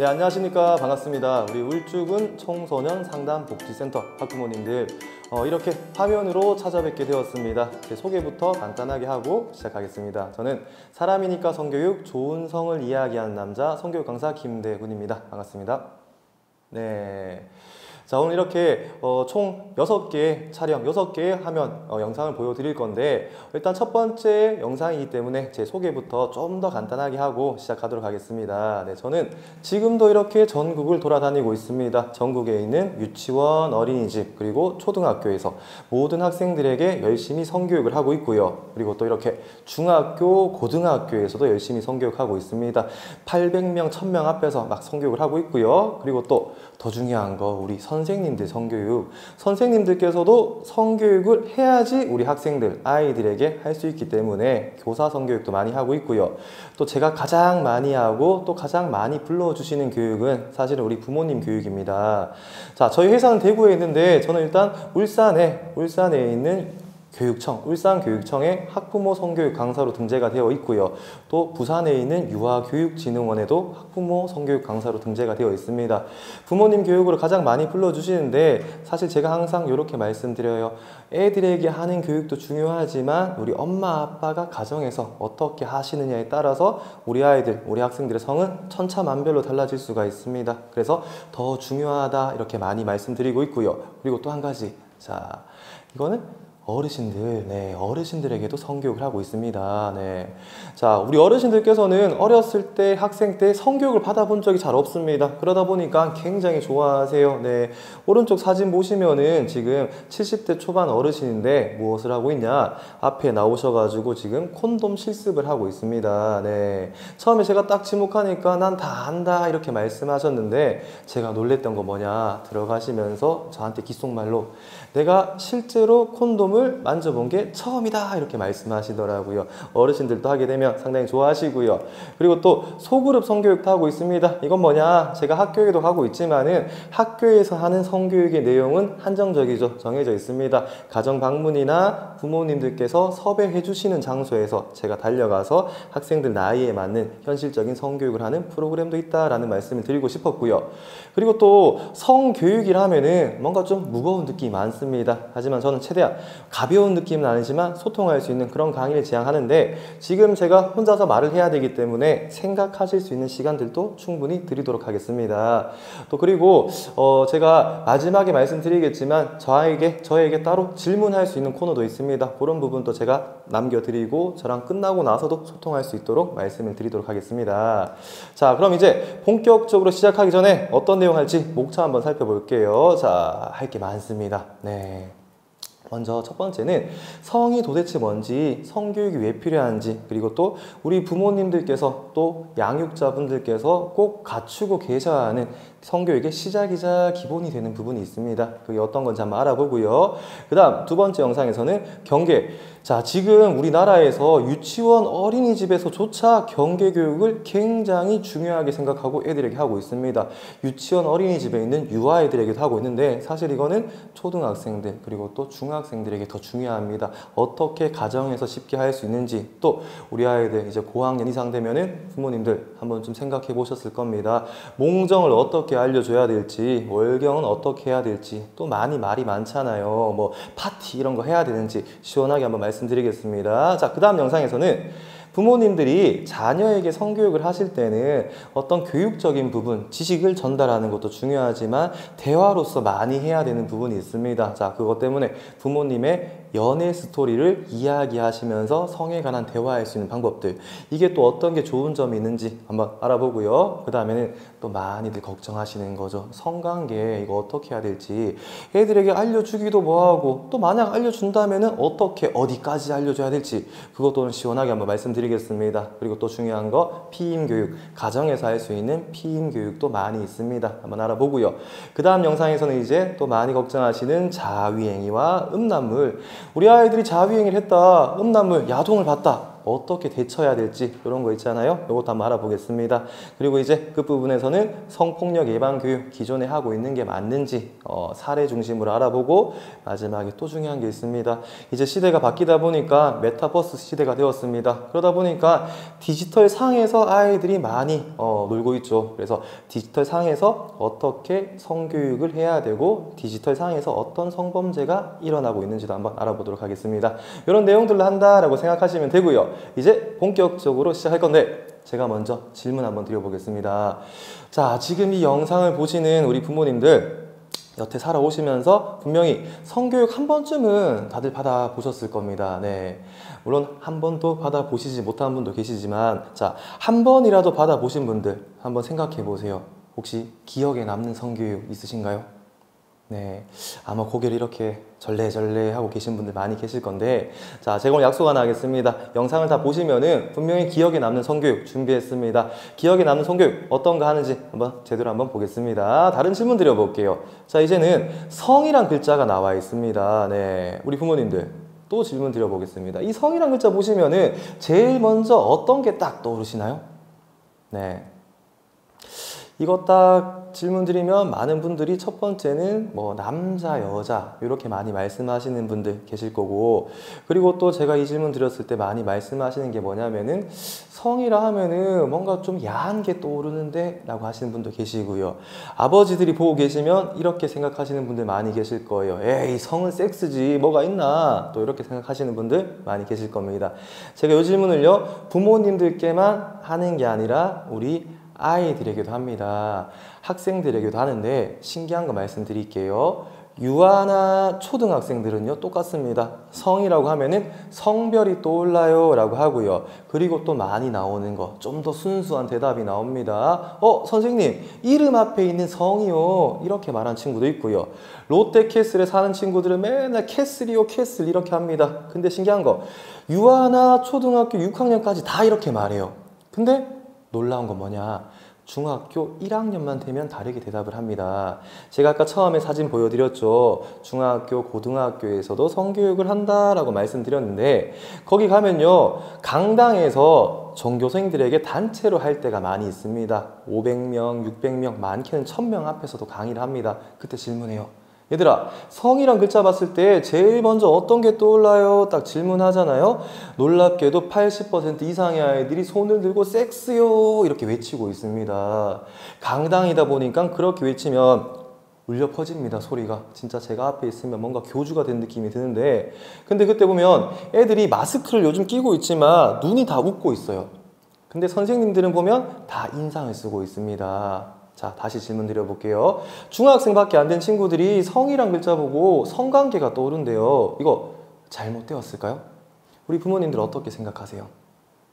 네, 안녕하십니까. 반갑습니다. 우리 울주군 청소년 상담복지센터 학부모님들 이렇게 화면으로 찾아뵙게 되었습니다. 제 소개부터 간단하게 하고 시작하겠습니다. 저는 사람이니까 성교육, 좋은 성을 이야기하는 남자 성교육 강사 김대훈입니다. 반갑습니다. 네. 자, 오늘 이렇게 총 6개의 촬영, 6개의 화면 영상을 보여드릴 건데, 일단 첫 번째 영상이기 때문에 제 소개부터 좀 더 간단하게 하고 시작하도록 하겠습니다. 네, 저는 지금도 이렇게 전국을 돌아다니고 있습니다. 전국에 있는 유치원, 어린이집, 그리고 초등학교에서 모든 학생들에게 열심히 성교육을 하고 있고요. 그리고 또 이렇게 중학교, 고등학교에서도 열심히 성교육하고 있습니다. 800명, 1000명 앞에서 막 성교육을 하고 있고요. 그리고 또 더 중요한 거, 우리 선생님들 성교육, 선생님들께서도 성교육을 해야지 우리 학생들, 아이들에게 할 수 있기 때문에 교사 성교육도 많이 하고 있고요. 또 제가 가장 많이 하고 또 가장 많이 불러주시는 교육은 사실은 우리 부모님 교육입니다. 자, 저희 회사는 대구에 있는데 저는 일단 울산에 있는 교육청, 울산교육청의 학부모 성교육 강사로 등재가 되어 있고요. 또 부산에 있는 유아교육진흥원에도 학부모 성교육 강사로 등재가 되어 있습니다. 부모님 교육으로 가장 많이 불러주시는데, 사실 제가 항상 이렇게 말씀드려요. 애들에게 하는 교육도 중요하지만 우리 엄마 아빠가 가정에서 어떻게 하시느냐에 따라서 우리 아이들, 우리 학생들의 성은 천차만별로 달라질 수가 있습니다. 그래서 더 중요하다 이렇게 많이 말씀드리고 있고요. 그리고 또 한 가지, 자, 이거는 어르신들, 네, 어르신들에게도 성교육을 하고 있습니다. 네. 자, 우리 어르신들께서는 어렸을 때, 학생 때 성교육을 받아본 적이 잘 없습니다. 그러다 보니까 굉장히 좋아하세요. 네. 오른쪽 사진 보시면은 지금 70대 초반 어르신인데 무엇을 하고 있냐? 앞에 나오셔가지고 지금 콘돔 실습을 하고 있습니다. 네. 처음에 제가 딱 지목하니까 난 다 안다 이렇게 말씀하셨는데, 제가 놀랬던 거 뭐냐? 들어가시면서 저한테 귓속말로 내가 실제로 콘돔을 만져본 게 처음이다 이렇게 말씀하시더라고요. 어르신들도 하게 되면 상당히 좋아하시고요. 그리고 또 소그룹 성교육도 하고 있습니다. 이건 뭐냐? 제가 학교에도 가고 있지만은 학교에서 하는 성교육의 내용은 한정적이죠. 정해져 있습니다. 가정 방문이나 부모님들께서 섭외해 주시는 장소에서 제가 달려가서 학생들 나이에 맞는 현실적인 성교육을 하는 프로그램도 있다라는 말씀을 드리고 싶었고요. 그리고 또 성교육이라면은 뭔가 좀 무거운 느낌이 많습니다. 하지만 저는 최대한 가벼운 느낌은 아니지만 소통할 수 있는 그런 강의를 지향하는데, 지금 제가 혼자서 말을 해야 되기 때문에 생각하실 수 있는 시간들도 충분히 드리도록 하겠습니다. 또 그리고 제가 마지막에 말씀드리겠지만 저에게 따로 질문할 수 있는 코너도 있습니다. 그런 부분도 제가 남겨드리고 저랑 끝나고 나서도 소통할 수 있도록 말씀을 드리도록 하겠습니다. 자, 그럼 이제 본격적으로 시작하기 전에 어떤 내용 할지 목차 한번 살펴볼게요. 자, 할 게 많습니다. 네. 먼저 첫 번째는 성이 도대체 뭔지, 성교육이 왜 필요한지, 그리고 또 우리 부모님들께서 또 양육자분들께서 꼭 갖추고 계셔야 하는 성교육의 시작이자 기본이 되는 부분이 있습니다. 그게 어떤 건지 한번 알아보고요. 그 다음 두 번째 영상에서는 경계. 자, 지금 우리나라에서 유치원, 어린이집에서조차 경계 교육을 굉장히 중요하게 생각하고 애들에게 하고 있습니다. 유치원, 어린이집에 있는 유아애들에게도 하고 있는데, 사실 이거는 초등학생들 그리고 또 중학생들에게 더 중요합니다. 어떻게 가정에서 쉽게 할 수 있는지, 또 우리 아이들 이제 고학년 이상 되면은 부모님들 한번 좀 생각해 보셨을 겁니다. 몽정을 어떻게 알려줘야 될지, 월경은 어떻게 해야 될지, 또 말이 많잖아요. 뭐 파티 이런 거 해야 되는지 시원하게 한번 말씀드리겠습니다. 자, 그 다음 영상에서는 부모님들이 자녀에게 성교육을 하실 때는 어떤 교육적인 부분, 지식을 전달하는 것도 중요하지만 대화로서 많이 해야 되는 부분이 있습니다. 자, 그것 때문에 부모님의 연애 스토리를 이야기하시면서 성에 관한 대화할 수 있는 방법들, 이게 또 어떤 게 좋은 점이 있는지 한번 알아보고요. 그 다음에는 또 많이들 걱정하시는 거죠. 성관계 이거 어떻게 해야 될지 애들에게 알려주기도 뭐하고, 또 만약 알려준다면은 어떻게 어디까지 알려줘야 될지 그것도 시원하게 한번 말씀드리겠습니다. 그리고 또 중요한 거 피임교육, 가정에서 할 수 있는 피임교육도 많이 있습니다. 한번 알아보고요. 그 다음 영상에서는 이제 또 많이 걱정하시는 자위행위와 음란물, 우리 아이들이 자위행위를 했다, 음란물, 야동을 봤다, 어떻게 대처해야 될지 이런 거 있잖아요. 이것도 한번 알아보겠습니다. 그리고 이제 끝부분에서는 성폭력 예방 교육 기존에 하고 있는 게 맞는지 사례 중심으로 알아보고 마지막에 또 중요한 게 있습니다. 이제 시대가 바뀌다 보니까 메타버스 시대가 되었습니다. 그러다 보니까 디지털 상에서 아이들이 많이 놀고 있죠. 그래서 디지털 상에서 어떻게 성교육을 해야 되고 디지털 상에서 어떤 성범죄가 일어나고 있는지도 한번 알아보도록 하겠습니다. 이런 내용들로 한다라고 생각하시면 되고요. 이제 본격적으로 시작할 건데 제가 먼저 질문 한번 드려보겠습니다. 자, 지금 이 영상을 보시는 우리 부모님들 여태 살아오시면서 분명히 성교육 한 번쯤은 다들 받아보셨을 겁니다. 네. 물론 한 번도 받아보시지 못한 분도 계시지만 자, 한 번이라도 받아보신 분들 한번 생각해 보세요. 혹시 기억에 남는 성교육 있으신가요? 네, 아마 고개를 이렇게 절레절레 하고 계신 분들 많이 계실 건데 자, 제가 오늘 약속 하나 하겠습니다. 영상을 다 보시면은 분명히 기억에 남는 성교육 준비했습니다. 기억에 남는 성교육 어떤가 하는지 한번 제대로 한번 보겠습니다. 다른 질문 드려볼게요. 자, 이제는 성이란 글자가 나와 있습니다. 네, 우리 부모님들 또 질문 드려보겠습니다. 이 성이란 글자 보시면은 제일 먼저 어떤 게 딱 떠오르시나요? 네, 이거 딱 질문 드리면 많은 분들이 첫 번째는 뭐 남자, 여자 이렇게 많이 말씀하시는 분들 계실 거고, 그리고 또 제가 이 질문 드렸을 때 많이 말씀하시는 게 뭐냐면은 성이라 하면은 뭔가 좀 야한 게 떠오르는데 라고 하시는 분도 계시고요. 아버지들이 보고 계시면 이렇게 생각하시는 분들 많이 계실 거예요. 에이, 성은 섹스지 뭐가 있나, 또 이렇게 생각하시는 분들 많이 계실 겁니다. 제가 이 질문을요 부모님들께만 하는 게 아니라 우리 아이들에게도 합니다. 학생들에게도 하는데 신기한 거 말씀드릴게요. 유아나 초등학생들은요 똑같습니다. 성이라고 하면은 성별이 떠올라요 라고 하고요. 그리고 또 많이 나오는 거 좀 더 순수한 대답이 나옵니다. 선생님 이름 앞에 있는 성이요, 이렇게 말하는 친구도 있고요. 롯데캐슬에 사는 친구들은 맨날 캐슬이요 캐슬 이렇게 합니다. 근데 신기한 거 유아나 초등학교 6학년까지 다 이렇게 말해요. 근데 놀라운 건 뭐냐, 중학교 1학년만 되면 다르게 대답을 합니다. 제가 아까 처음에 사진 보여드렸죠. 중학교, 고등학교에서도 성교육을 한다라고 말씀드렸는데 거기 가면요 강당에서 전교생들에게 단체로 할 때가 많이 있습니다. 500명, 600명, 많게는 1000명 앞에서도 강의를 합니다. 그때 질문해요. 얘들아, 성이란 글자 봤을 때 제일 먼저 어떤 게 떠올라요? 딱 질문하잖아요. 놀랍게도 80% 이상의 아이들이 손을 들고 섹스요 이렇게 외치고 있습니다. 강당이다 보니까 그렇게 외치면 울려 퍼집니다. 소리가 진짜 제가 앞에 있으면 뭔가 교주가 된 느낌이 드는데, 근데 그때 보면 애들이 마스크를 요즘 끼고 있지만 눈이 다 웃고 있어요. 근데 선생님들은 보면 다 인상을 쓰고 있습니다. 자, 다시 질문 드려볼게요. 중학생밖에 안 된 친구들이 성이란 글자 보고 성관계가 떠오른대요. 이거 잘못되었을까요? 우리 부모님들 어떻게 생각하세요?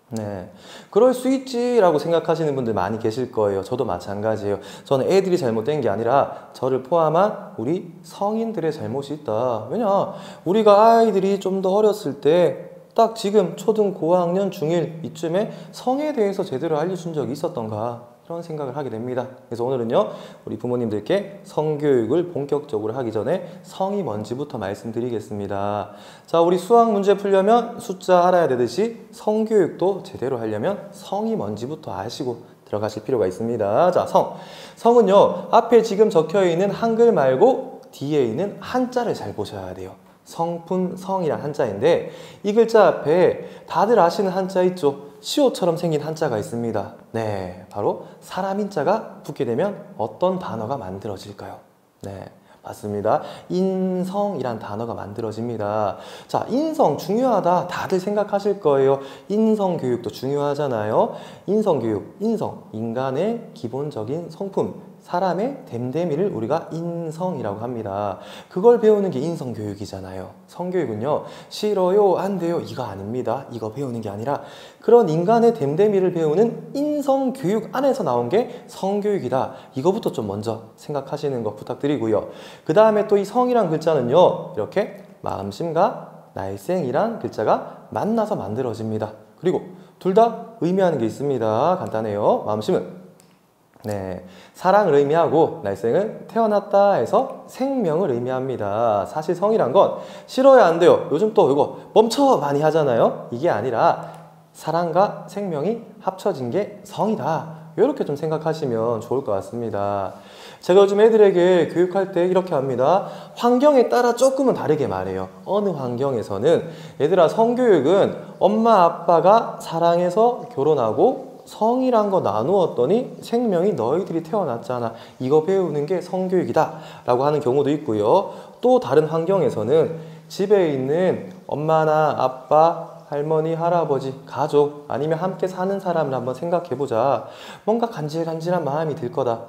네, 그럴 수 있지라고 생각하시는 분들 많이 계실 거예요. 저도 마찬가지예요. 저는 애들이 잘못된 게 아니라 저를 포함한 우리 성인들의 잘못이 있다. 왜냐, 우리가 아이들이 좀 더 어렸을 때 딱 지금 초등 고학년 중1 이쯤에 성에 대해서 제대로 알려준 적이 있었던가, 이런 생각을 하게 됩니다. 그래서 오늘은요 우리 부모님들께 성교육을 본격적으로 하기 전에 성이 뭔지부터 말씀드리겠습니다. 자, 우리 수학 문제 풀려면 숫자 알아야 되듯이 성교육도 제대로 하려면 성이 뭔지부터 아시고 들어가실 필요가 있습니다. 자, 성은요 앞에 지금 적혀 있는 한글 말고 뒤에 있는 한자를 잘 보셔야 돼요. 성품, 성이란 한자인데 이 글자 앞에 다들 아시는 한자 있죠? 시옷처럼 생긴 한자가 있습니다. 네, 바로 사람인자가 붙게 되면 어떤 단어가 만들어질까요? 네, 맞습니다. 인성이란 단어가 만들어집니다. 자, 인성 중요하다 다들 생각하실 거예요. 인성교육도 중요하잖아요. 인성교육, 인성, 인간의 기본적인 성품, 사람의 됨됨이를 우리가 인성이라고 합니다. 그걸 배우는 게 인성교육이잖아요. 성교육은요 싫어요, 안 돼요 이거 아닙니다. 이거 배우는 게 아니라 그런 인간의 됨됨이를 배우는 인성교육 안에서 나온 게 성교육이다. 이거부터 좀 먼저 생각하시는 거 부탁드리고요. 그 다음에 또 이 성이란 글자는요 이렇게 마음심과 날생이란 글자가 만나서 만들어집니다. 그리고 둘 다 의미하는 게 있습니다. 간단해요. 마음심은 네, 사랑을 의미하고 날생은 태어났다 해서 생명을 의미합니다. 사실 성이란 건 싫어야 안 돼요. 요즘 또 이거 멈춰 많이 하잖아요. 이게 아니라 사랑과 생명이 합쳐진 게 성이다. 이렇게 좀 생각하시면 좋을 것 같습니다. 제가 요즘 애들에게 교육할 때 이렇게 합니다. 환경에 따라 조금은 다르게 말해요. 어느 환경에서는 얘들아, 성교육은 엄마 아빠가 사랑해서 결혼하고 성이란 거 나누었더니 생명이 너희들이 태어났잖아. 이거 배우는 게 성교육이다 라고 하는 경우도 있고요. 또 다른 환경에서는 집에 있는 엄마나 아빠, 할머니, 할아버지, 가족 아니면 함께 사는 사람을 한번 생각해보자. 뭔가 간질간질한 마음이 들 거다.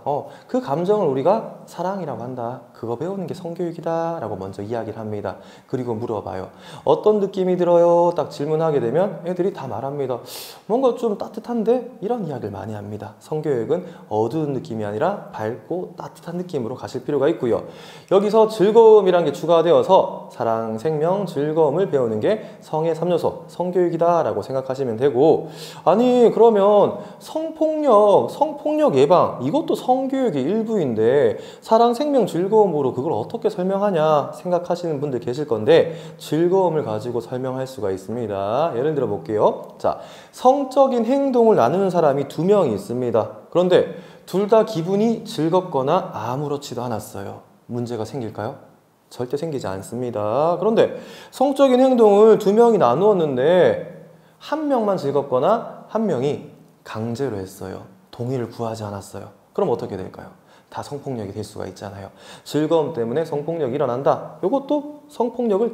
그 감정을 우리가 사랑이라고 한다. 그거 배우는 게 성교육이다 라고 먼저 이야기를 합니다. 그리고 물어봐요. 어떤 느낌이 들어요? 딱 질문하게 되면 애들이 다 말합니다. 뭔가 좀 따뜻한데? 이런 이야기를 많이 합니다. 성교육은 어두운 느낌이 아니라 밝고 따뜻한 느낌으로 가실 필요가 있고요. 여기서 즐거움이란 게 추가되어서 사랑, 생명, 즐거움을 배우는 게 성의 3요소 성교육이다 라고 생각하시면 되고, 아니 그러면 성폭력 예방 이것도 성교육의 일부인데 사랑, 생명, 즐거움으로 그걸 어떻게 설명하냐 생각하시는 분들 계실 건데, 즐거움을 가지고 설명할 수가 있습니다. 예를 들어 볼게요. 자, 성적인 행동을 나누는 사람이 2명이 있습니다. 그런데 둘 다 기분이 즐겁거나 아무렇지도 않았어요. 문제가 생길까요? 절대 생기지 않습니다. 그런데 성적인 행동을 2명이 나누었는데 1명만 즐겁거나 1명이 강제로 했어요. 동의를 구하지 않았어요. 그럼 어떻게 될까요? 다 성폭력이 될 수가 있잖아요. 즐거움 때문에 성폭력이 일어난다. 이것도 성폭력을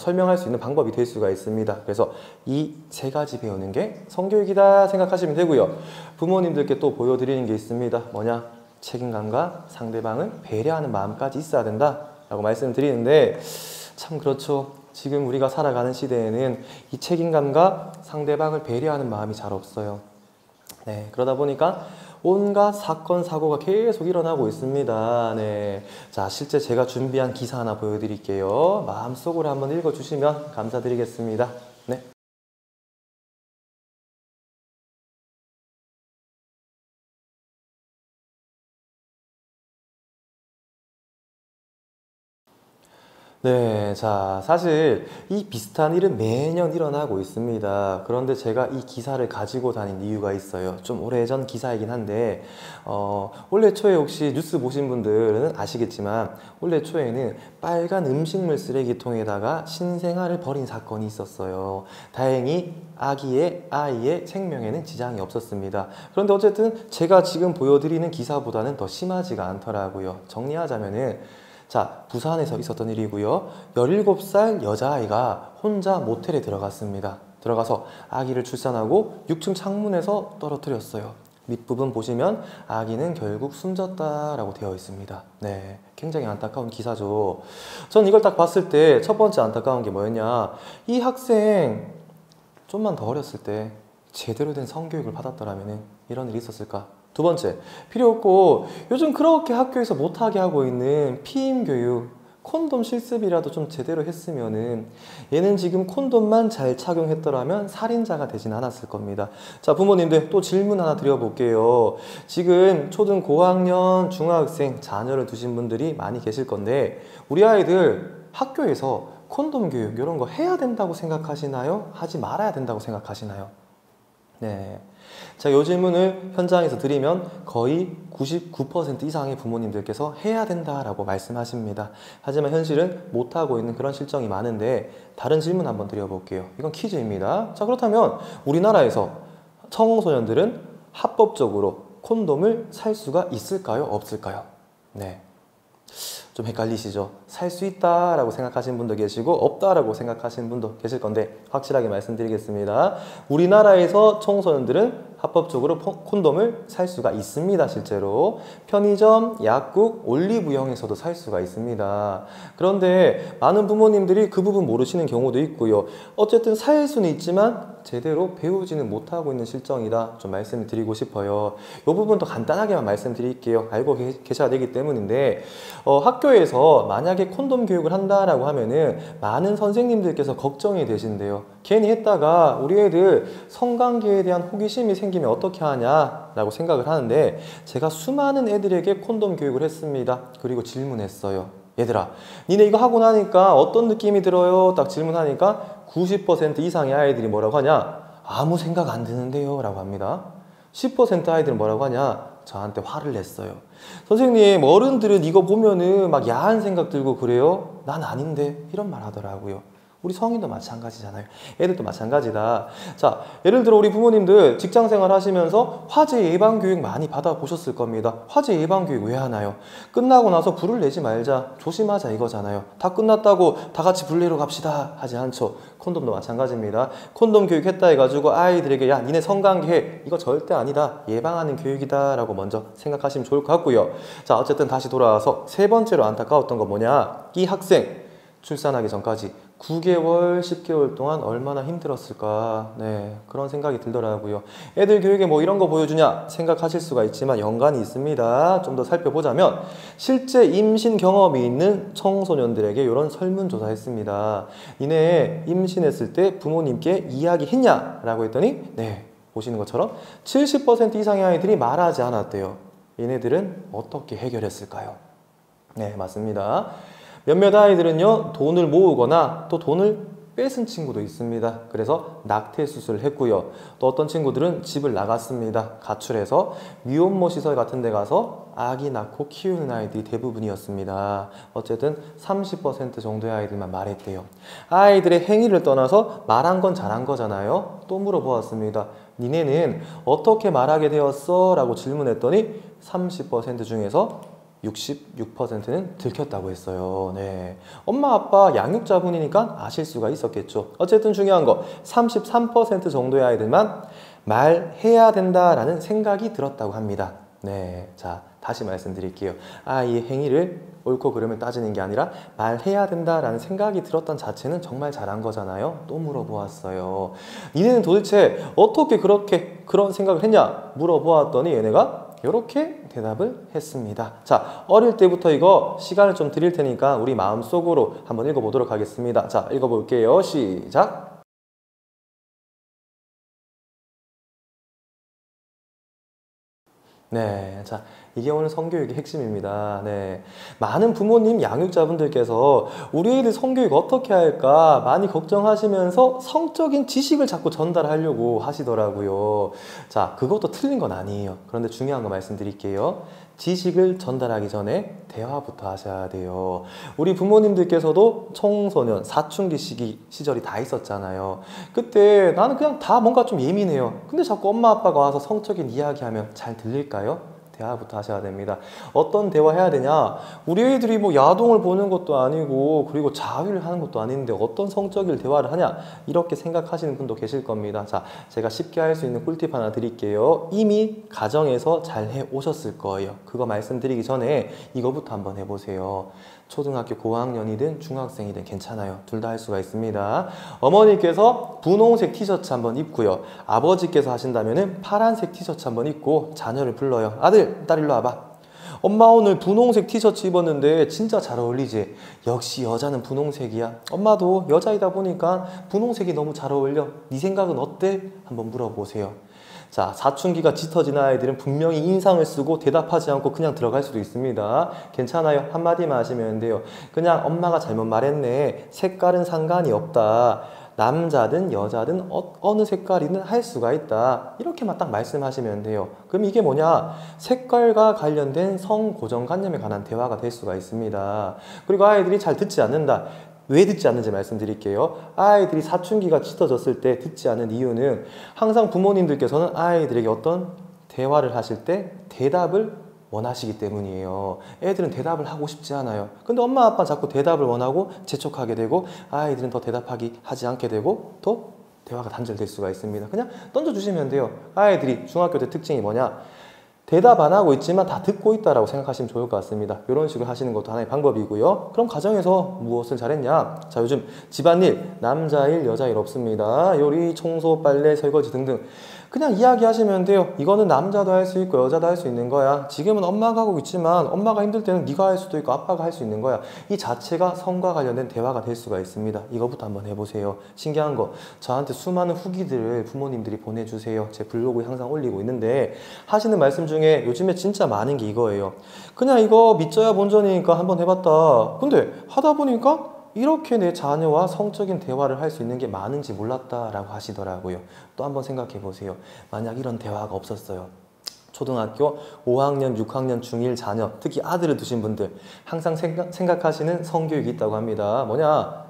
설명할 수 있는 방법이 될 수가 있습니다. 그래서 이 3가지 배우는 게 성교육이다 생각하시면 되고요. 부모님들께 또 보여드리는 게 있습니다. 뭐냐? 책임감과 상대방을 배려하는 마음까지 있어야 된다 라고 말씀드리는데, 참 그렇죠. 지금 우리가 살아가는 시대에는 이 책임감과 상대방을 배려하는 마음이 잘 없어요. 네, 그러다 보니까 온갖 사건, 사고가 계속 일어나고 있습니다. 네, 자, 실제 제가 준비한 기사 하나 보여드릴게요. 마음속으로 한번 읽어주시면 감사드리겠습니다. 네. 네, 자, 사실 이 비슷한 일은 매년 일어나고 있습니다. 그런데 제가 이 기사를 가지고 다닌 이유가 있어요. 좀 오래전 기사이긴 한데, 올해 초에 혹시 뉴스 보신 분들은 아시겠지만, 올해 초에는 빨간 음식물 쓰레기통에다가 신생아를 버린 사건이 있었어요. 다행히 아이의 생명에는 지장이 없었습니다. 그런데 어쨌든 제가 지금 보여드리는 기사보다는 더 심하지가 않더라고요. 정리하자면은, 자, 부산에서 있었던 일이고요. 17살 여자아이가 혼자 모텔에 들어갔습니다. 들어가서 아기를 출산하고 6층 창문에서 떨어뜨렸어요. 밑부분 보시면 아기는 결국 숨졌다라고 되어 있습니다. 네, 굉장히 안타까운 기사죠. 전 이걸 딱 봤을 때 첫 번째 안타까운 게 뭐였냐? 이 학생 좀만 더 어렸을 때 제대로 된 성교육을 받았더라면 이런 일이 있었을까? 2번째, 필요 없고 요즘 그렇게 학교에서 못하게 하고 있는 피임 교육, 콘돔 실습이라도 좀 제대로 했으면은 얘는 지금 콘돔만 잘 착용했더라면 살인자가 되진 않았을 겁니다. 자, 부모님들 또 질문 하나 드려볼게요. 지금 초등 고학년 중학생 자녀를 두신 분들이 많이 계실 건데, 우리 아이들 학교에서 콘돔 교육 이런 거 해야 된다고 생각하시나요? 하지 말아야 된다고 생각하시나요? 네. 자, 이 질문을 현장에서 드리면 거의 99% 이상의 부모님들께서 해야 된다라고 말씀하십니다. 하지만 현실은 못하고 있는 그런 실정이 많은데, 다른 질문 한번 드려볼게요. 이건 퀴즈입니다. 자, 그렇다면 우리나라에서 청소년들은 합법적으로 콘돔을 살 수가 있을까요? 없을까요? 네. 좀 헷갈리시죠? 살 수 있다라고 생각하시는 분도 계시고 없다라고 생각하시는 분도 계실 건데, 확실하게 말씀드리겠습니다. 우리나라에서 청소년들은 합법적으로 콘돔을 살 수가 있습니다. 실제로 편의점, 약국, 올리브영에서도 살 수가 있습니다. 그런데 많은 부모님들이 그 부분 모르시는 경우도 있고요. 어쨌든 살 수는 있지만 제대로 배우지는 못하고 있는 실정이다, 좀 말씀을 드리고 싶어요. 이 부분도 간단하게만 말씀드릴게요. 알고 계셔야 되기 때문인데, 학교에서 만약에 콘돔 교육을 한다라고 하면은 많은 선생님들께서 걱정이 되신대요. 괜히 했다가 우리 애들 성관계에 대한 호기심이 생기면 어떻게 하냐라고 생각을 하는데, 제가 수많은 애들에게 콘돔 교육을 했습니다. 그리고 질문했어요. 얘들아, 니네 이거 하고 나니까 어떤 느낌이 들어요? 딱 질문하니까 90% 이상의 아이들이 뭐라고 하냐? 아무 생각 안 드는데요 라고 합니다. 10% 아이들은 뭐라고 하냐? 저한테 화를 냈어요. 선생님, 어른들은 이거 보면은 막 야한 생각 들고 그래요? 난 아닌데 이런 말 하더라고요. 우리 성인도 마찬가지잖아요. 애들도 마찬가지다. 자, 예를 들어 우리 부모님들 직장생활 하시면서 화재 예방 교육 많이 받아보셨을 겁니다. 화재 예방 교육 왜 하나요? 끝나고 나서 불을 내지 말자, 조심하자 이거잖아요. 다 끝났다고 다 같이 불 내러 갑시다 하지 않죠. 콘돔도 마찬가지입니다. 콘돔 교육 했다 해가지고 아이들에게 야 니네 성관계 이거 절대 아니다, 예방하는 교육이다 라고 먼저 생각하시면 좋을 것 같고요. 자, 어쨌든 다시 돌아와서 세 번째로 안타까웠던 건 뭐냐? 이 학생 출산하기 전까지 9개월, 10개월 동안 얼마나 힘들었을까. 네, 그런 생각이 들더라고요. 애들 교육에 뭐 이런 거 보여주냐 생각하실 수가 있지만 연관이 있습니다. 좀 더 살펴보자면 실제 임신 경험이 있는 청소년들에게 이런 설문조사 했습니다. 니네 임신했을 때 부모님께 이야기했냐? 라고 했더니 네, 보시는 것처럼 70% 이상의 아이들이 말하지 않았대요. 얘네들은 어떻게 해결했을까요? 네, 맞습니다. 몇몇 아이들은요, 돈을 모으거나 또 돈을 뺏은 친구도 있습니다. 그래서 낙태 수술을 했고요. 또 어떤 친구들은 집을 나갔습니다. 가출해서 미혼모 시설 같은 데 가서 아기 낳고 키우는 아이들이 대부분이었습니다. 어쨌든 30% 정도의 아이들만 말했대요. 아이들의 행위를 떠나서 말한 건 잘한 거잖아요. 또 물어보았습니다. 니네는 어떻게 말하게 되었어? 라고 질문했더니 30% 중에서 66%는 들켰다고 했어요. 네. 엄마 아빠 양육자분이니까 아실 수가 있었겠죠. 어쨌든 중요한 거 33% 정도의 아이들만 말해야 된다라는 생각이 들었다고 합니다. 네. 자, 다시 말씀드릴게요. 아이의 행위를 옳고 그름을 따지는 게 아니라 말해야 된다라는 생각이 들었던 자체는 정말 잘한 거잖아요. 또 물어보았어요. 니네는 도대체 어떻게 그런 생각을 했냐? 물어보았더니 얘네가 이렇게 대답을 했습니다. 자, 어릴 때부터 이거 시간을 좀 드릴 테니까 우리 마음속으로 한번 읽어보도록 하겠습니다. 자, 읽어볼게요. 시작! 네, 자, 이게 오늘 성교육의 핵심입니다. 네, 많은 부모님, 양육자분들께서 우리 애들 성교육 어떻게 할까 많이 걱정하시면서 성적인 지식을 자꾸 전달하려고 하시더라고요. 자, 그것도 틀린 건 아니에요. 그런데 중요한 거 말씀드릴게요. 지식을 전달하기 전에 대화부터 하셔야 돼요. 우리 부모님들께서도 청소년, 사춘기 시절이 다 있었잖아요. 그때 나는 그냥 다 뭔가 좀 예민해요. 근데 자꾸 엄마 아빠가 와서 성적인 이야기하면 잘 들릴까요? 대화부터 하셔야 됩니다. 어떤 대화 해야 되냐? 우리 애들이 뭐 야동을 보는 것도 아니고 그리고 자위를 하는 것도 아닌데 어떤 성적인 대화를 하냐? 이렇게 생각하시는 분도 계실 겁니다. 자, 제가 쉽게 할 수 있는 꿀팁 하나 드릴게요. 이미 가정에서 잘 해 오셨을 거예요. 그거 말씀드리기 전에 이거부터 한번 해보세요. 초등학교 고학년이든 중학생이든 괜찮아요. 둘 다 할 수가 있습니다. 어머니께서 분홍색 티셔츠 한번 입고요. 아버지께서 하신다면 파란색 티셔츠 한번 입고 자녀를 불러요. 아들, 딸 일로 와봐. 엄마 오늘 분홍색 티셔츠 입었는데 진짜 잘 어울리지? 역시 여자는 분홍색이야. 엄마도 여자이다 보니까 분홍색이 너무 잘 어울려. 네 생각은 어때? 한번 물어보세요. 자, 사춘기가 짙어진 아이들은 분명히 인상을 쓰고 대답하지 않고 그냥 들어갈 수도 있습니다. 괜찮아요. 한마디만 하시면 돼요. 그냥 엄마가 잘못 말했네. 색깔은 상관이 없다. 남자든 여자든 어느 색깔이든 할 수가 있다. 이렇게만 딱 말씀하시면 돼요. 그럼 이게 뭐냐? 색깔과 관련된 성고정관념에 관한 대화가 될 수가 있습니다. 그리고 아이들이 잘 듣지 않는다. 왜 듣지 않는지 말씀드릴게요. 아이들이 사춘기가 짙어졌을 때 듣지 않는 이유는 항상 부모님들께서는 아이들에게 어떤 대화를 하실 때 대답을 원하시기 때문이에요. 애들은 대답을 하고 싶지 않아요. 근데 엄마 아빠 자꾸 대답을 원하고 재촉하게 되고 아이들은 더 하지 않게 되고 또 대화가 단절될 수가 있습니다. 그냥 던져주시면 돼요. 아이들이 중학교 때 특징이 뭐냐? 대답 안 하고 있지만 다 듣고 있다라고 생각하시면 좋을 것 같습니다. 이런 식으로 하시는 것도 하나의 방법이고요. 그럼 가정에서 무엇을 잘했냐? 자, 요즘 집안일, 남자일, 여자일 없습니다. 요리, 청소, 빨래, 설거지 등등. 그냥 이야기하시면 돼요. 이거는 남자도 할 수 있고 여자도 할 수 있는 거야. 지금은 엄마가 하고 있지만 엄마가 힘들 때는 네가 할 수도 있고 아빠가 할 수 있는 거야. 이 자체가 성과 관련된 대화가 될 수가 있습니다. 이거부터 한번 해보세요. 신기한 거, 저한테 수많은 후기들을 부모님들이 보내주세요. 제 블로그에 항상 올리고 있는데 하시는 말씀 중에 요즘에 진짜 많은 게 이거예요. 그냥 이거 믿져야 본전이니까 한번 해봤다. 근데 하다 보니까 이렇게 내 자녀와 성적인 대화를 할 수 있는 게 많은지 몰랐다라고 하시더라고요. 또 한번 생각해 보세요. 만약 이런 대화가 없었어요. 초등학교 5학년, 6학년 중1 자녀, 특히 아들을 두신 분들 항상 생각하시는 성교육이 있다고 합니다. 뭐냐?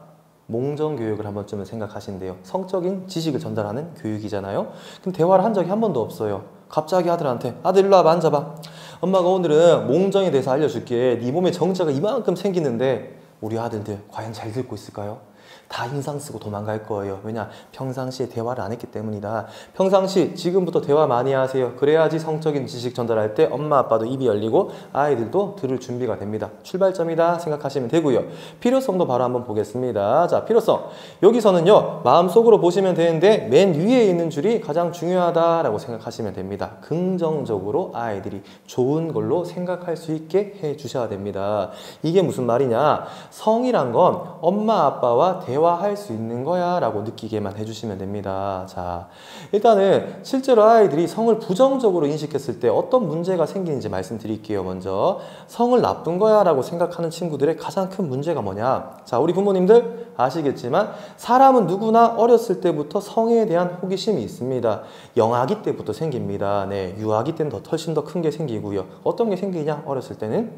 몽정교육을 한 번쯤은 생각하신대요. 성적인 지식을 전달하는 교육이잖아요. 그럼 대화를 한 적이 한 번도 없어요. 갑자기 아들한테 아들 일로 와봐, 앉아봐. 엄마가 오늘은 몽정에 대해서 알려줄게. 네 몸에 정자가 이만큼 생기는데 우리 아들들 과연 잘 듣고 있을까요? 다 인상 쓰고 도망갈 거예요. 왜냐? 평상시에 대화를 안 했기 때문이다. 평상시 지금부터 대화 많이 하세요. 그래야지 성적인 지식 전달할 때 엄마 아빠도 입이 열리고 아이들도 들을 준비가 됩니다. 출발점이다 생각하시면 되고요. 필요성도 바로 한번 보겠습니다. 자, 필요성. 여기서는요. 마음속으로 보시면 되는데 맨 위에 있는 줄이 가장 중요하다라고 생각하시면 됩니다. 긍정적으로 아이들이 좋은 걸로 생각할 수 있게 해주셔야 됩니다. 이게 무슨 말이냐? 성이란 건 엄마 아빠와 대화할 수 있는 거야 라고 느끼게만 해주시면 됩니다. 자, 일단은 실제로 아이들이 성을 부정적으로 인식했을 때 어떤 문제가 생기는지 말씀드릴게요. 먼저 성을 나쁜 거야 라고 생각하는 친구들의 가장 큰 문제가 뭐냐? 자, 우리 부모님들 아시겠지만 사람은 누구나 어렸을 때부터 성에 대한 호기심이 있습니다. 영아기 때부터 생깁니다. 네, 유아기 때는 훨씬 더 큰 게 생기고요. 어떤 게 생기냐? 어렸을 때는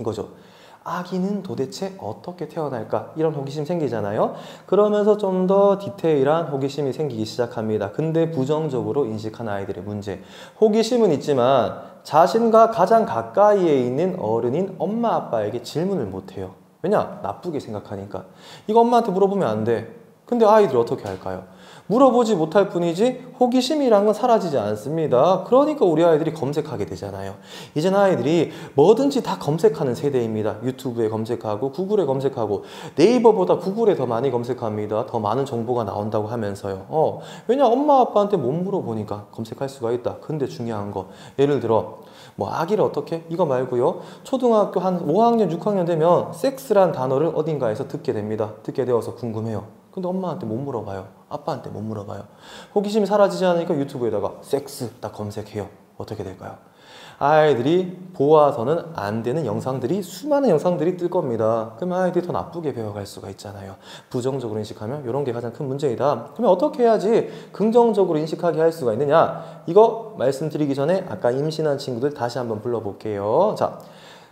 이거죠. 아기는 도대체 어떻게 태어날까? 이런 호기심 생기잖아요. 그러면서 좀 더 디테일한 호기심이 생기기 시작합니다. 근데 부정적으로 인식한 아이들의 문제. 호기심은 있지만 자신과 가장 가까이에 있는 어른인 엄마 아빠에게 질문을 못해요. 왜냐? 나쁘게 생각하니까. 이거 엄마한테 물어보면 안 돼. 근데 아이들이 어떻게 할까요? 물어보지 못할 뿐이지 호기심이란 건 사라지지 않습니다. 그러니까 우리 아이들이 검색하게 되잖아요. 이제는 아이들이 뭐든지 다 검색하는 세대입니다. 유튜브에 검색하고 구글에 검색하고 네이버보다 구글에 더 많이 검색합니다. 더 많은 정보가 나온다고 하면서요. 왜냐? 엄마 아빠한테 못 물어보니까 검색할 수가 있다. 근데 중요한 거 예를 들어 뭐 아기를 어떻게? 이거 말고요. 초등학교 한 5학년, 6학년 되면 섹스란 단어를 어딘가에서 듣게 됩니다. 듣게 되어서 궁금해요. 근데 엄마한테 못 물어봐요. 아빠한테 못 물어봐요. 호기심이 사라지지 않으니까 유튜브에다가 섹스 딱 검색해요. 어떻게 될까요? 아이들이 보아서는 안 되는 영상들이 수많은 영상들이 뜰 겁니다. 그러면 아이들이 더 나쁘게 배워갈 수가 있잖아요. 부정적으로 인식하면 이런 게 가장 큰 문제이다. 그러면 어떻게 해야지 긍정적으로 인식하게 할 수가 있느냐? 이거 말씀드리기 전에 아까 임신한 친구들 다시 한번 불러볼게요. 자,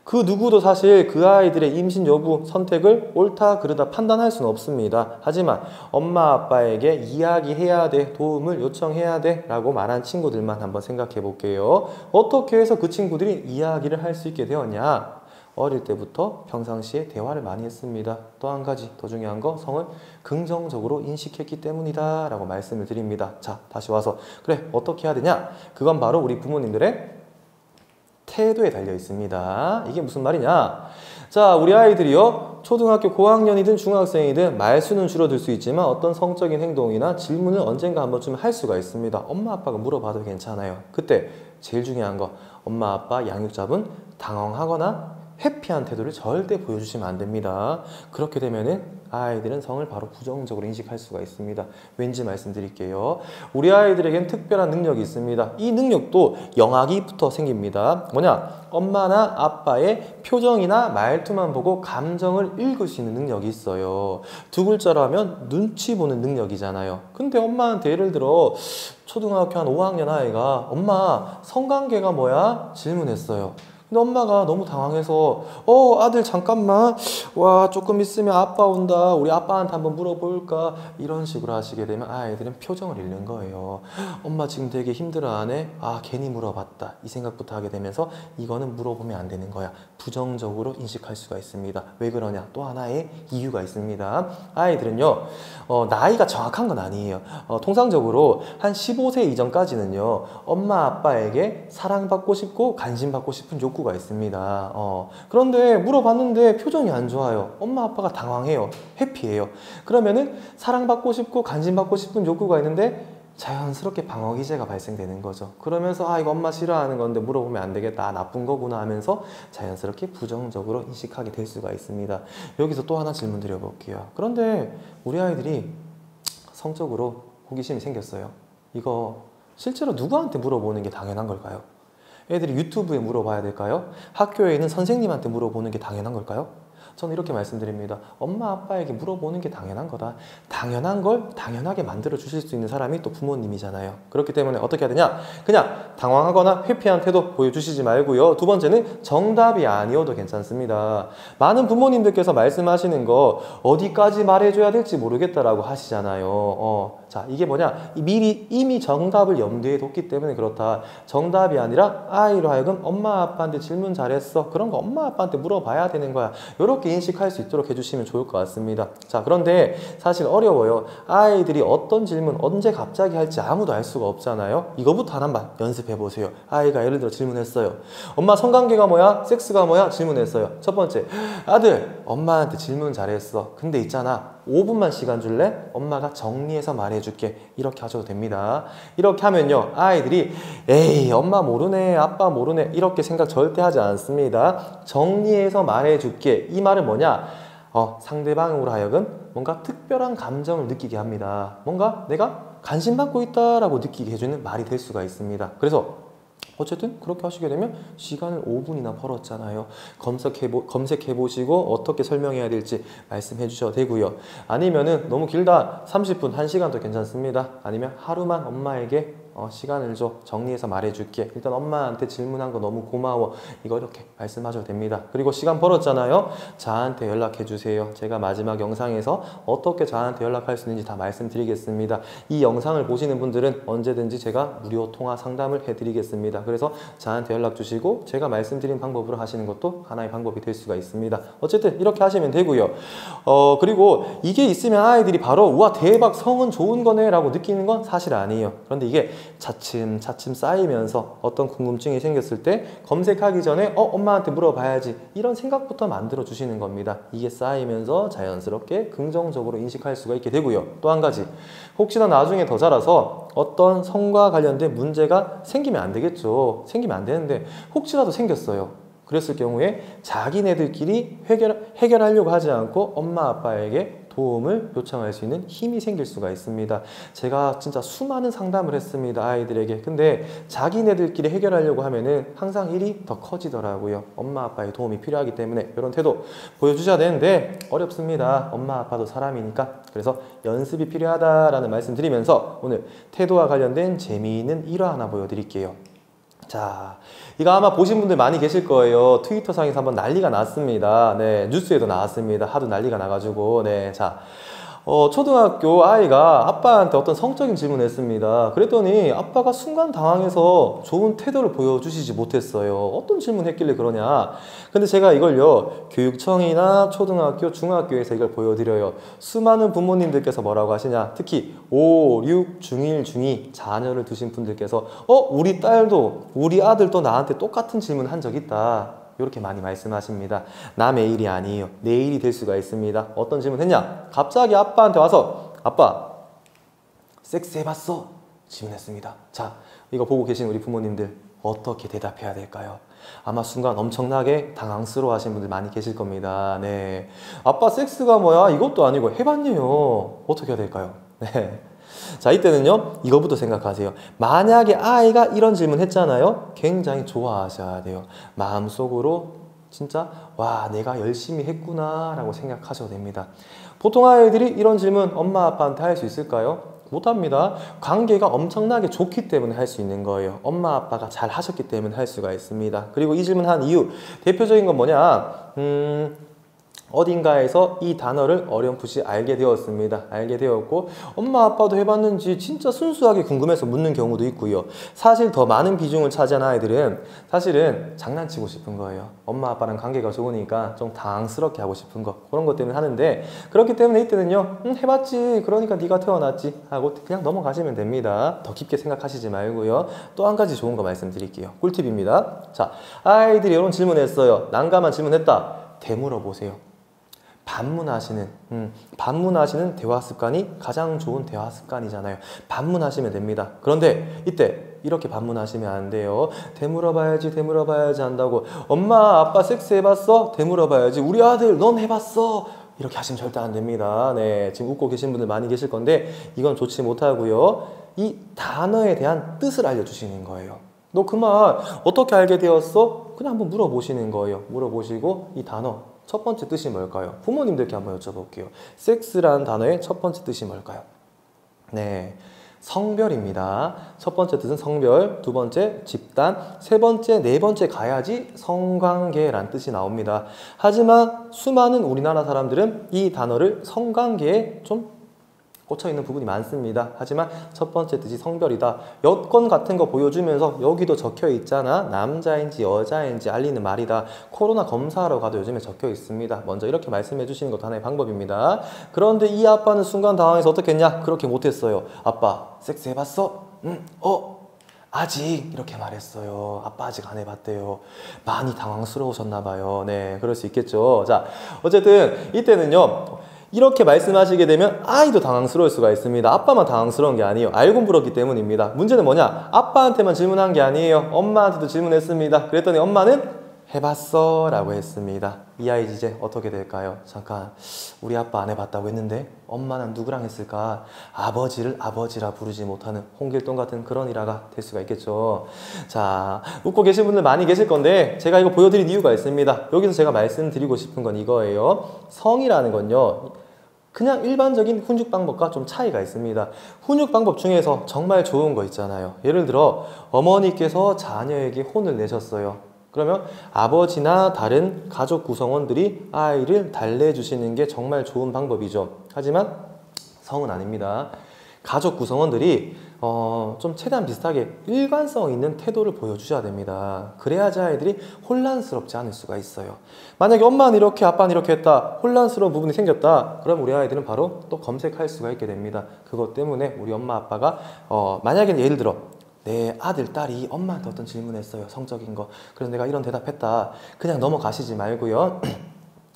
그 누구도 사실 그 아이들의 임신 여부 선택을 옳다 그르다 판단할 수는 없습니다. 하지만 엄마 아빠에게 이야기해야 돼, 도움을 요청해야 돼 라고 말한 친구들만 한번 생각해 볼게요. 어떻게 해서 그 친구들이 이야기를 할 수 있게 되었냐? 어릴 때부터 평상시에 대화를 많이 했습니다. 또 한 가지 더 중요한 거, 성을 긍정적으로 인식했기 때문이다 라고 말씀을 드립니다. 자, 다시 와서 그래 어떻게 해야 되냐? 그건 바로 우리 부모님들의 태도에 달려 있습니다. 이게 무슨 말이냐? 자, 우리 아이들이요. 초등학교 고학년이든 중학생이든 말수는 줄어들 수 있지만 어떤 성적인 행동이나 질문을 언젠가 한 번쯤 할 수가 있습니다. 엄마 아빠가 물어봐도 괜찮아요. 그때 제일 중요한 거, 엄마 아빠 양육자분 당황하거나 회피한 태도를 절대 보여주시면 안 됩니다. 그렇게 되면은 아이들은 성을 바로 부정적으로 인식할 수가 있습니다. 왠지 말씀드릴게요. 우리 아이들에겐 특별한 능력이 있습니다. 이 능력도 영아기부터 생깁니다. 뭐냐? 엄마나 아빠의 표정이나 말투만 보고 감정을 읽을 수 있는 능력이 있어요. 두 글자로 하면 눈치 보는 능력이잖아요. 근데 엄마한테 예를 들어 초등학교 한 5학년 아이가 엄마 성관계가 뭐야? 질문했어요. 근데 엄마가 너무 당황해서 아들 잠깐만 와 조금 있으면 아빠 온다 우리 아빠한테 한번 물어볼까 이런 식으로 하시게 되면 아이들은 표정을 잃는 거예요. 엄마 지금 되게 힘들어하네. 아 괜히 물어봤다 이 생각부터 하게 되면서 이거는 물어보면 안 되는 거야. 부정적으로 인식할 수가 있습니다. 왜 그러냐? 또 하나의 이유가 있습니다. 아이들은요 나이가 정확한 건 아니에요. 통상적으로 한 15세 이전까지는요 엄마 아빠에게 사랑받고 싶고 관심받고 싶은 욕구 가 있습니다. 그런데 물어봤는데 표정이 안 좋아요. 엄마 아빠가 당황해요. 회피해요. 그러면은 사랑받고 싶고 관심받고 싶은 욕구가 있는데 자연스럽게 방어 기제가 발생되는 거죠. 그러면서 이거 엄마 싫어하는 건데 물어보면 안 되겠다. 나쁜 거구나 하면서 자연스럽게 부정적으로 인식하게 될 수가 있습니다. 여기서 또 하나 질문 드려볼게요. 그런데 우리 아이들이 성적으로 호기심이 생겼어요. 이거 실제로 누구한테 물어보는 게 당연한 걸까요? 애들이 유튜브에 물어봐야 될까요? 학교에 있는 선생님한테 물어보는 게 당연한 걸까요? 저는 이렇게 말씀드립니다. 엄마 아빠에게 물어보는 게 당연한 거다. 당연한 걸 당연하게 만들어 주실 수 있는 사람이 또 부모님이잖아요. 그렇기 때문에 어떻게 해야 되냐? 그냥 당황하거나 회피한 태도 보여주시지 말고요. 두 번째는 정답이 아니어도 괜찮습니다. 많은 부모님들께서 말씀하시는 거 어디까지 말해줘야 될지 모르겠다라고 하시잖아요. 자, 이게 뭐냐? 미리 이미 정답을 염두에 뒀기 때문에 그렇다. 정답이 아니라 아이로 하여금 엄마 아빠한테 질문 잘했어. 그런 거 엄마 아빠한테 물어봐야 되는 거야. 이렇게 인식할 수 있도록 해주시면 좋을 것 같습니다. 자, 그런데 사실 어려워요. 아이들이 어떤 질문 언제 갑자기 할지 아무도 알 수가 없잖아요. 이거부터 하나만 연습해 보세요. 아이가 예를 들어 질문했어요. 엄마 성관계가 뭐야? 섹스가 뭐야? 질문했어요. 첫 번째, 아들 엄마한테 질문 잘했어. 근데 있잖아, 5분만 시간 줄래? 엄마가 정리해서 말해줄게. 이렇게 하셔도 됩니다. 이렇게 하면요, 아이들이 에이 엄마 모르네, 아빠 모르네, 이렇게 생각 절대 하지 않습니다. 정리해서 말해줄게. 이 말은 뭐냐? 상대방으로 하여금 뭔가 특별한 감정을 느끼게 합니다. 뭔가 내가 관심받고 있다라고 느끼게 해주는 말이 될 수가 있습니다. 그래서 어쨌든 그렇게 하시게 되면 시간을 5분이나 벌었잖아요. 검색해보시고 어떻게 설명해야 될지 말씀해 주셔도 되고요. 아니면은 너무 길다, 30분, 1시간도 괜찮습니다. 아니면 하루만 엄마에게 시간을 줘, 정리해서 말해줄게. 일단 엄마한테 질문한 거 너무 고마워. 이거 이렇게 말씀하셔도 됩니다. 그리고 시간 벌었잖아요. 저한테 연락해 주세요. 제가 마지막 영상에서 어떻게 저한테 연락할 수 있는지 다 말씀드리겠습니다. 이 영상을 보시는 분들은 언제든지 제가 무료 통화 상담을 해드리겠습니다. 그래서 저한테 연락 주시고 제가 말씀드린 방법으로 하시는 것도 하나의 방법이 될 수가 있습니다. 어쨌든 이렇게 하시면 되고요. 그리고 이게 있으면 아이들이 바로 우와 대박, 성은 좋은 거네 라고 느끼는 건 사실 아니에요. 그런데 이게 차츰 쌓이면서 어떤 궁금증이 생겼을 때 검색하기 전에 엄마한테 물어봐야지, 이런 생각부터 만들어 주시는 겁니다. 이게 쌓이면서 자연스럽게 긍정적으로 인식할 수가 있게 되고요. 또 한 가지, 혹시나 나중에 더 자라서 어떤 성과 관련된 문제가 생기면 안 되겠죠. 생기면 안 되는데 혹시라도 생겼어요. 그랬을 경우에 자기네들끼리 해결하려고 하지 않고 엄마 아빠에게 도움을 요청할 수 있는 힘이 생길 수가 있습니다. 제가 진짜 수많은 상담을 했습니다, 아이들에게. 근데 자기네들끼리 해결하려고 하면은 항상 일이 더 커지더라고요. 엄마 아빠의 도움이 필요하기 때문에 이런 태도 보여주셔야 되는데 어렵습니다. 엄마 아빠도 사람이니까. 그래서 연습이 필요하다라는 말씀 드리면서 오늘 태도와 관련된 재미있는 일화 하나 보여드릴게요. 자, 이거 아마 보신 분들 많이 계실 거예요. 트위터 상에서 한번 난리가 났습니다. 네, 뉴스에도 나왔습니다. 하도 난리가 나가지고. 네, 자, 초등학교 아이가 아빠한테 어떤 성적인 질문을 했습니다. 그랬더니 아빠가 순간 당황해서 좋은 태도를 보여주시지 못했어요. 어떤 질문 했길래 그러냐. 근데 제가 이걸요, 교육청이나 초등학교, 중학교에서 이걸 보여드려요. 수많은 부모님들께서 뭐라고 하시냐. 특히 5, 6, 중1, 중2 자녀를 두신 분들께서 우리 딸도, 우리 아들도 나한테 똑같은 질문 한 적 있다. 이렇게 많이 말씀하십니다. 남의 일이 아니에요. 내 일이 될 수가 있습니다. 어떤 질문 했냐? 갑자기 아빠한테 와서 아빠, 섹스 해봤어? 질문했습니다. 자, 이거 보고 계신 우리 부모님들 어떻게 대답해야 될까요? 아마 순간 엄청나게 당황스러워 하시는 분들 많이 계실 겁니다. 네, 아빠 섹스가 뭐야? 이것도 아니고 해봤네요. 어떻게 해야 될까요? 네. 자, 이때는요, 이거부터 생각하세요. 만약에 아이가 이런 질문 했잖아요. 굉장히 좋아하셔야 돼요. 마음속으로 진짜 와, 내가 열심히 했구나 라고 생각하셔도 됩니다. 보통 아이들이 이런 질문 엄마 아빠한테 할 수 있을까요? 못합니다. 관계가 엄청나게 좋기 때문에 할 수 있는 거예요. 엄마 아빠가 잘 하셨기 때문에 할 수가 있습니다. 그리고 이 질문 한 이유, 대표적인 건 뭐냐, 어딘가에서 이 단어를 어렴풋이 알게 되었습니다. 알게 되었고 엄마 아빠도 해봤는지 진짜 순수하게 궁금해서 묻는 경우도 있고요. 사실 더 많은 비중을 차지한 아이들은 사실은 장난치고 싶은 거예요. 엄마 아빠랑 관계가 좋으니까 좀 당황스럽게 하고 싶은 거, 그런 것 때문에 하는데, 그렇기 때문에 이때는요, 해봤지, 그러니까 네가 태어났지 하고 그냥 넘어가시면 됩니다. 더 깊게 생각하시지 말고요. 또 한 가지 좋은 거 말씀드릴게요. 꿀팁입니다. 자, 아이들이 이런 질문했어요. 난감한 질문했다. 되물어 보세요. 반문하시는 대화 습관이 가장 좋은 대화 습관이잖아요. 반문하시면 됩니다. 그런데 이때 이렇게 반문하시면 안 돼요. 되물어봐야지 한다고 엄마 아빠 섹스 해봤어? 되물어봐야지 우리 아들 넌 해봤어? 이렇게 하시면 절대 안 됩니다. 네, 지금 웃고 계신 분들 많이 계실 건데 이건 좋지 못하고요. 이 단어에 대한 뜻을 알려주시는 거예요. 너 그 말 어떻게 알게 되었어? 그냥 한번 물어보시는 거예요. 물어보시고 이 단어 첫 번째 뜻이 뭘까요? 부모님들께 한번 여쭤볼게요. 섹스라는 단어의 첫 번째 뜻이 뭘까요? 네, 성별입니다. 첫 번째 뜻은 성별, 두 번째 집단, 세 번째, 네 번째 가야지 성관계란 뜻이 나옵니다. 하지만 수많은 우리나라 사람들은 이 단어를 성관계에 좀 꽂혀있는 부분이 많습니다. 하지만 첫 번째 뜻이 성별이다. 여권 같은 거 보여주면서 여기도 적혀 있잖아. 남자인지 여자인지 알리는 말이다. 코로나 검사하러 가도 요즘에 적혀 있습니다. 먼저 이렇게 말씀해 주시는 것도 하나의 방법입니다. 그런데 이 아빠는 순간 당황해서 어떻게 했냐? 그렇게 못했어요. 아빠 섹스 해봤어? 응? 아직 이렇게 말했어요. 아빠 아직 안 해봤대요. 많이 당황스러우셨나 봐요. 네, 그럴 수 있겠죠. 자, 어쨌든 이때는요, 이렇게 말씀하시게 되면 아이도 당황스러울 수가 있습니다. 아빠만 당황스러운 게 아니에요. 알고 물었기 때문입니다. 문제는 뭐냐? 아빠한테만 질문한 게 아니에요. 엄마한테도 질문했습니다. 그랬더니 엄마는 해봤어 라고 했습니다. 이 아이 이제 어떻게 될까요? 잠깐, 우리 아빠 안 해봤다고 했는데 엄마는 누구랑 했을까? 아버지를 아버지라 부르지 못하는 홍길동 같은 그런 일화가 될 수가 있겠죠. 자, 웃고 계신 분들 많이 계실 건데 제가 이거 보여드릴 이유가 있습니다. 여기서 제가 말씀드리고 싶은 건 이거예요. 성이라는 건요, 그냥 일반적인 훈육 방법과 좀 차이가 있습니다. 훈육 방법 중에서 정말 좋은 거 있잖아요. 예를 들어 어머니께서 자녀에게 혼을 내셨어요. 그러면 아버지나 다른 가족 구성원들이 아이를 달래주시는 게 정말 좋은 방법이죠. 하지만 성은 아닙니다. 가족 구성원들이 좀 최대한 비슷하게 일관성 있는 태도를 보여주셔야 됩니다. 그래야지 아이들이 혼란스럽지 않을 수가 있어요. 만약에 엄마는 이렇게 아빠는 이렇게 했다, 혼란스러운 부분이 생겼다, 그럼 우리 아이들은 바로 또 검색할 수가 있게 됩니다. 그것 때문에 우리 엄마 아빠가 만약에 예를 들어 내 아들, 딸이 엄마한테 어떤 질문을 했어요. 성적인 거. 그래서 내가 이런 대답했다. 그냥 넘어가시지 말고요.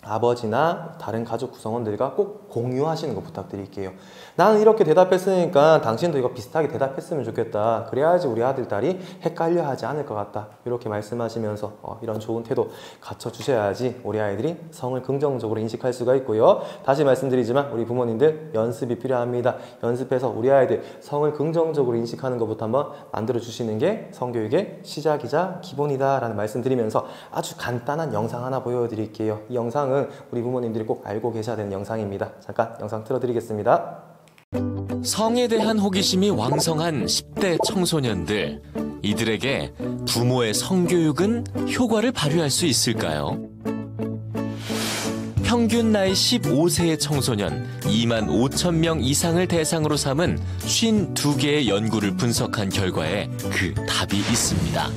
아버지나 다른 가족 구성원들과 꼭 공유하시는 거 부탁드릴게요. 나는 이렇게 대답했으니까 당신도 이거 비슷하게 대답했으면 좋겠다. 그래야지 우리 아들, 딸이 헷갈려 하지 않을 것 같다. 이렇게 말씀하시면서 이런 좋은 태도 갖춰주셔야지 우리 아이들이 성을 긍정적으로 인식할 수가 있고요. 다시 말씀드리지만 우리 부모님들 연습이 필요합니다. 연습해서 우리 아이들 성을 긍정적으로 인식하는 것부터 한번 만들어주시는 게 성교육의 시작이자 기본이다 라는 말씀 드리면서 아주 간단한 영상 하나 보여드릴게요. 이 영상은 우리 부모님들이 꼭 알고 계셔야 되는 영상입니다. 잠깐 영상 틀어드리겠습니다. 성에 대한 호기심이 왕성한 10대 청소년들, 이들에게 부모의 성교육은 효과를 발휘할 수 있을까요? 평균 나이 15세의 청소년 2만 5천 명 이상을 대상으로 삼은 52개의 연구를 분석한 결과에 그 답이 있습니다.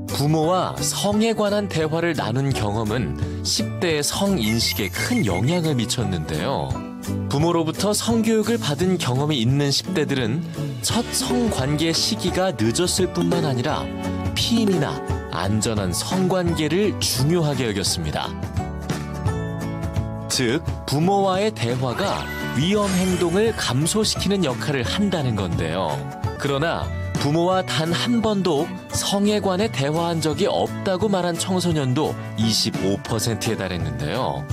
부모와 성에 관한 대화를 나눈 경험은 10대의 성인식에 큰 영향을 미쳤는데요. 부모로부터 성교육을 받은 경험이 있는 10대들은 첫 성관계 시기가 늦었을 뿐만 아니라 피임이나 안전한 성관계를 중요하게 여겼습니다. 즉, 부모와의 대화가 위험 행동을 감소시키는 역할을 한다는 건데요. 그러나 부모와 단 한 번도 성에 관해 대화한 적이 없다고 말한 청소년도 25%에 달했는데요.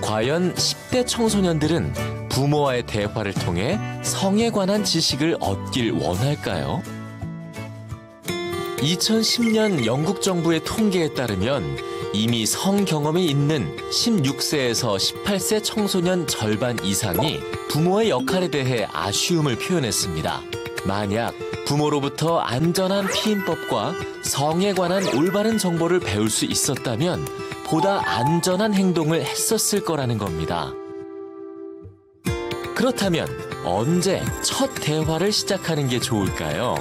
과연 10대 청소년들은 부모와의 대화를 통해 성에 관한 지식을 얻길 원할까요? 2010년 영국 정부의 통계에 따르면 이미 성 경험이 있는 16세에서 18세 청소년 절반 이상이 부모의 역할에 대해 아쉬움을 표현했습니다. 만약 부모로부터 안전한 피임법과 성에 관한 올바른 정보를 배울 수 있었다면 보다 안전한 행동을 했었을 거라는 겁니다. 그렇다면 언제 첫 대화를 시작하는 게 좋을까요?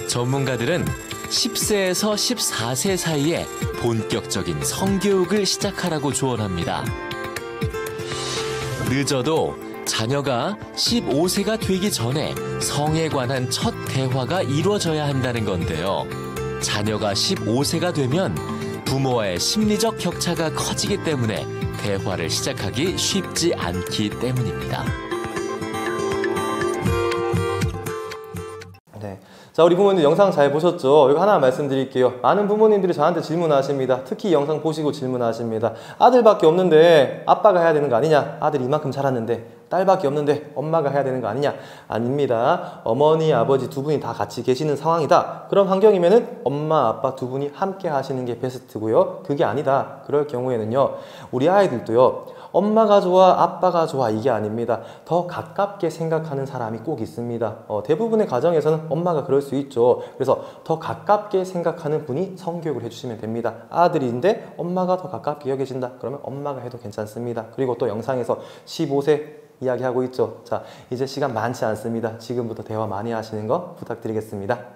전문가들은 10세에서 14세 사이에 본격적인 성교육을 시작하라고 조언합니다. 늦어도 자녀가 15세가 되기 전에 성에 관한 첫 대화가 이루어져야 한다는 건데요. 자녀가 15세가 되면 부모와의 심리적 격차가 커지기 때문에 대화를 시작하기 쉽지 않기 때문입니다. 네. 자, 우리 부모님들 영상 잘 보셨죠? 이거 하나 말씀드릴게요. 많은 부모님들이 저한테 질문하십니다. 특히 영상 보시고 질문하십니다. 아들밖에 없는데 아빠가 해야 되는 거 아니냐? 아들이 이만큼 자랐는데 딸밖에 없는데 엄마가 해야 되는 거 아니냐? 아닙니다. 어머니, 아버지 두 분이 다 같이 계시는 상황이다. 그런 환경이면은 엄마, 아빠 두 분이 함께 하시는 게 베스트고요. 그게 아니다. 그럴 경우에는요. 우리 아이들도요. 엄마가 좋아, 아빠가 좋아 이게 아닙니다. 더 가깝게 생각하는 사람이 꼭 있습니다. 대부분의 가정에서는 엄마가 그럴 수 있죠. 그래서 더 가깝게 생각하는 분이 성교육을 해주시면 됩니다. 아들인데 엄마가 더 가깝게 여겨진다. 그러면 엄마가 해도 괜찮습니다. 그리고 또 영상에서 15세 이야기하고 있죠. 자, 이제 시간 많지 않습니다. 지금부터 대화 많이 하시는 거 부탁드리겠습니다.